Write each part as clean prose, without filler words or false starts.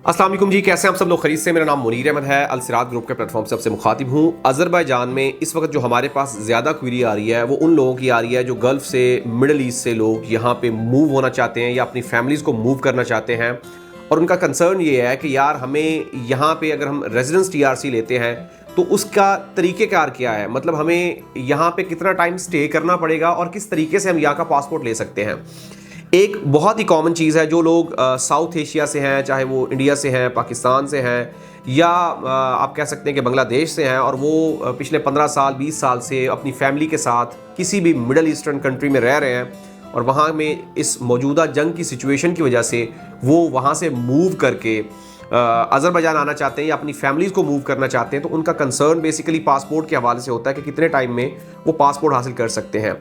अस्सलाम वालेकुम जी, कैसे हैं आप सब लोग? खरीद से मेरा नाम मुनीर अहमद है। अल सिराज ग्रुप के प्लेटफॉर्म से आपसे मुखातिब हूँ। अज़रबैजान में इस वक्त जो हमारे पास ज़्यादा क्वेरी आ रही है वो उन लोगों की आ रही है जो गल्फ़ से, मिडल ईस्ट से लोग यहाँ पे मूव होना चाहते हैं या अपनी फैमिलीज़ को मूव करना चाहते हैं। और उनका कंसर्न ये है कि यार हमें यहाँ पे अगर हम रेजिडेंस TRC लेते हैं तो उसका तरीक़ेकार क्या है, मतलब हमें यहाँ पे कितना टाइम स्टे करना पड़ेगा और किस तरीके से हम यहाँ का पासपोर्ट ले सकते हैं। एक बहुत ही कॉमन चीज़ है, जो लोग साउथ एशिया से हैं, चाहे वो इंडिया से हैं, पाकिस्तान से हैं या आप कह सकते हैं कि बांग्लादेश से हैं, और वो पिछले 15 साल 20 साल से अपनी फैमिली के साथ किसी भी मिडल ईस्टर्न कंट्री में रह रहे हैं और वहाँ में इस मौजूदा जंग की सिचुएशन की वजह से वो वहाँ से मूव करके अज़रबैजान आना चाहते हैं या अपनी फैमिलीज़ को मूव करना चाहते हैं। तो उनका कंसर्न बेसिकली पासपोर्ट के हवाले से होता है कि कितने टाइम में वो पासपोर्ट हासिल कर सकते हैं।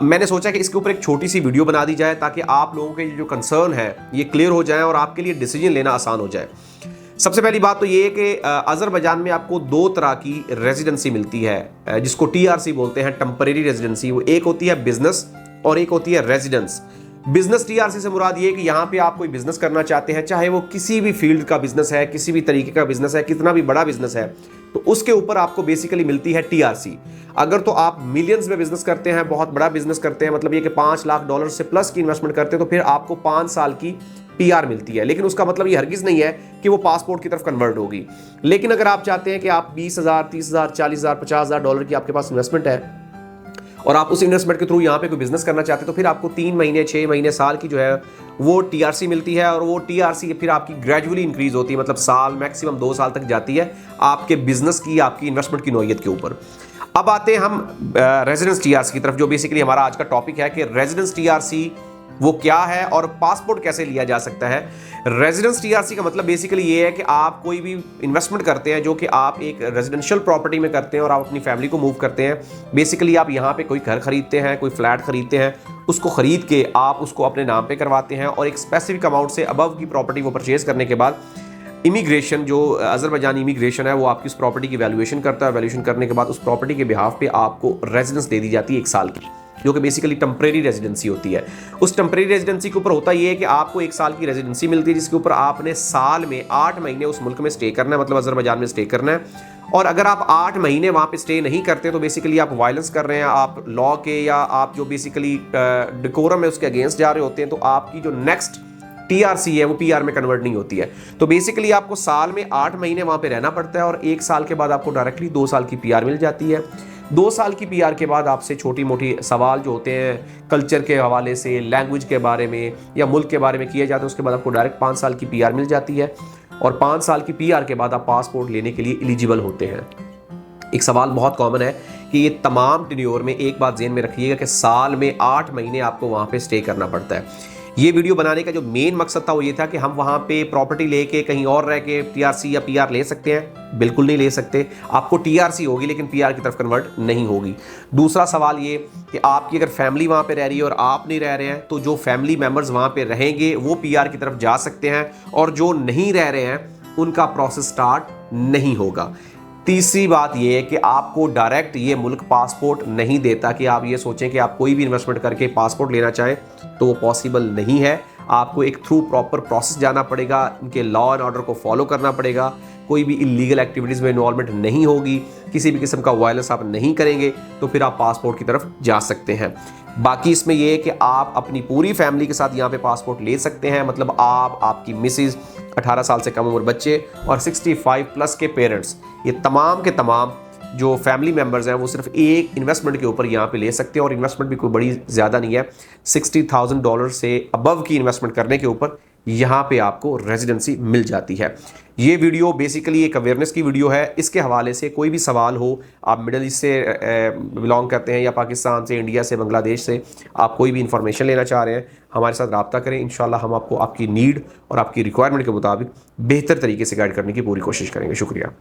मैंने सोचा कि इसके ऊपर एक छोटी सी वीडियो बना दी जाए ताकि आप लोगों के जो कंसर्न है ये क्लियर हो जाए और आपके लिए डिसीजन लेना आसान हो जाए। सबसे पहली बात तो ये है कि अज़रबैजान में आपको दो तरह की रेजिडेंसी मिलती है जिसको TRC बोलते हैं, टेम्परेरी रेजिडेंसी। वो एक होती है बिजनेस और एक होती है रेजिडेंस। बिजनेस TRC से मुराद ये है कि यहाँ पे आप कोई बिजनेस करना चाहते हैं, चाहे वो किसी भी फील्ड का बिजनेस है, किसी भी तरीके का बिजनेस है, कितना भी बड़ा बिजनेस है, तो उसके ऊपर आपको बेसिकली मिलती है TRC। अगर तो आप मिलियंस में बिजनेस करते हैं, बहुत बड़ा बिजनेस करते हैं, मतलब ये कि $5 लाख से प्लस की इन्वेस्टमेंट करते हैं, तो फिर आपको 5 साल की PR मिलती है। लेकिन उसका मतलब ये हरगिज नहीं है कि वो पासपोर्ट की तरफ कन्वर्ट होगी। लेकिन अगर आप चाहते हैं कि आप $20,000, $30,000, $40,000, $50,000 की आपके पास इन्वेस्टमेंट है और आप उस इन्वेस्टमेंट के थ्रू यहाँ पे कोई बिजनेस करना चाहते हैं, तो फिर आपको 3 महीने 6 महीने साल की जो है वो TRC मिलती है। और वो TRC फिर आपकी ग्रेजुअली इंक्रीज होती है, मतलब साल मैक्सिमम 2 साल तक जाती है आपके बिजनेस की, आपकी इन्वेस्टमेंट की नौयत के ऊपर। अब आते हैं हम रेजिडेंस TRC की तरफ, जो बेसिकली हमारा आज का टॉपिक है कि रेजिडेंस TRC वो क्या है और पासपोर्ट कैसे लिया जा सकता है। रेजिडेंस TRC का मतलब बेसिकली ये है कि आप कोई भी इन्वेस्टमेंट करते हैं जो कि आप एक रेजिडेंशियल प्रॉपर्टी में करते हैं और आप अपनी फैमिली को मूव करते हैं। बेसिकली आप यहाँ पे कोई घर खरीदते हैं, कोई फ्लैट खरीदते हैं, उसको खरीद के आप उसको अपने नाम पे करवाते हैं और एक स्पेसिफिक अमाउंट से अबव की प्रॉपर्टी को परचेज करने के बाद इमिग्रेशन, जो अज़रबैजानी इमिग्रेशन है, वो आपकी उस प्रॉपर्टी की वैल्यूएशन करता है। वैल्यूएशन करने के बाद उस प्रॉपर्टी के बिहाफ पे आपको रेजिडेंस दे दी जाती है 1 साल की, जो कि बेसिकली टेम्परेरी रेजिडेंसी होती है। उस टेम्परेरी रेजिडेंसी के ऊपर होता ये है कि आपको 1 साल की रेजिडेंसी मिलती है जिसके ऊपर आपने साल में 8 महीने उस मुल्क में स्टे करना है, मतलब अज़रबैजान में स्टे करना है। और अगर आप 8 महीने वहाँ पे स्टे नहीं करते तो बेसिकली आप वायलेंस कर रहे हैं, आप लॉ के या आप जो बेसिकली डिकोरम है उसके अगेंस्ट जा रहे होते हैं, तो आपकी जो नेक्स्ट TRC है वो PR में कन्वर्ट नहीं होती है। तो बेसिकली आपको साल में 8 महीने वहाँ पे रहना पड़ता है और 1 साल के बाद आपको डायरेक्टली 2 साल की PR मिल जाती है। 2 साल की PR के बाद आपसे छोटी मोटी सवाल जो होते हैं कल्चर के हवाले से, लैंग्वेज के बारे में या मुल्क के बारे में किए जाते हैं, उसके बाद आपको डायरेक्ट 5 साल की PR मिल जाती है और 5 साल की PR के बाद आप पासपोर्ट लेने के लिए एलिजिबल होते हैं। एक सवाल बहुत कॉमन है कि ये तमाम टेन्योर में एक बात ज़हन में रखिएगा कि साल में 8 महीने आपको वहाँ पे स्टे करना पड़ता है। ये वीडियो बनाने का जो मेन मकसद था वो ये था कि हम वहाँ पे प्रॉपर्टी लेके कहीं और रह के TRC या PR ले सकते हैं। बिल्कुल नहीं ले सकते। आपको TRC होगी लेकिन PR की तरफ कन्वर्ट नहीं होगी। दूसरा सवाल ये कि आपकी अगर फैमिली वहाँ पे रह रही है और आप नहीं रह रहे हैं, तो जो फैमिली मेम्बर्स वहाँ पे रहेंगे वो PR की तरफ जा सकते हैं और जो नहीं रह रहे हैं उनका प्रोसेस स्टार्ट नहीं होगा। तीसरी बात यह है कि आपको डायरेक्ट ये मुल्क पासपोर्ट नहीं देता कि आप ये सोचें कि आप कोई भी इन्वेस्टमेंट करके पासपोर्ट लेना चाहें तो वो पॉसिबल नहीं है। आपको एक थ्रू प्रॉपर प्रोसेस जाना पड़ेगा, इनके लॉ एंड ऑर्डर को फॉलो करना पड़ेगा, कोई भी इलीगल एक्टिविटीज़ में इन्वॉल्वमेंट नहीं होगी, किसी भी किस्म का वायलेंस आप नहीं करेंगे, तो फिर आप पासपोर्ट की तरफ जा सकते हैं। बाकी इसमें यह है कि आप अपनी पूरी फैमिली के साथ यहाँ पे पासपोर्ट ले सकते हैं, मतलब आप, आपकी मिसेज, 18 साल से कम उम्र बच्चे और 65 प्लस के पेरेंट्स, ये तमाम के तमाम जो फैमिली मेम्बर्स हैं वो सिर्फ एक इन्वेस्टमेंट के ऊपर यहाँ पे ले सकते हैं और इन्वेस्टमेंट भी कोई बड़ी ज़्यादा नहीं है। $60,000 से अबव की इन्वेस्टमेंट करने के ऊपर यहाँ पे आपको रेजिडेंसी मिल जाती है। ये वीडियो बेसिकली एक अवेयरनेस की वीडियो है। इसके हवाले से कोई भी सवाल हो, आप मिडल ईस्ट से बिलोंग करते हैं या पाकिस्तान से, इंडिया से, बांग्लादेश से, आप कोई भी इंफॉर्मेशन लेना चाह रहे हैं, हमारे साथ रब्ता करें। इंशाल्लाह हम आपको आपकी नीड और आपकी रिक्वायरमेंट के मुताबिक बेहतर तरीके से गाइड करने की पूरी कोशिश करेंगे। शुक्रिया।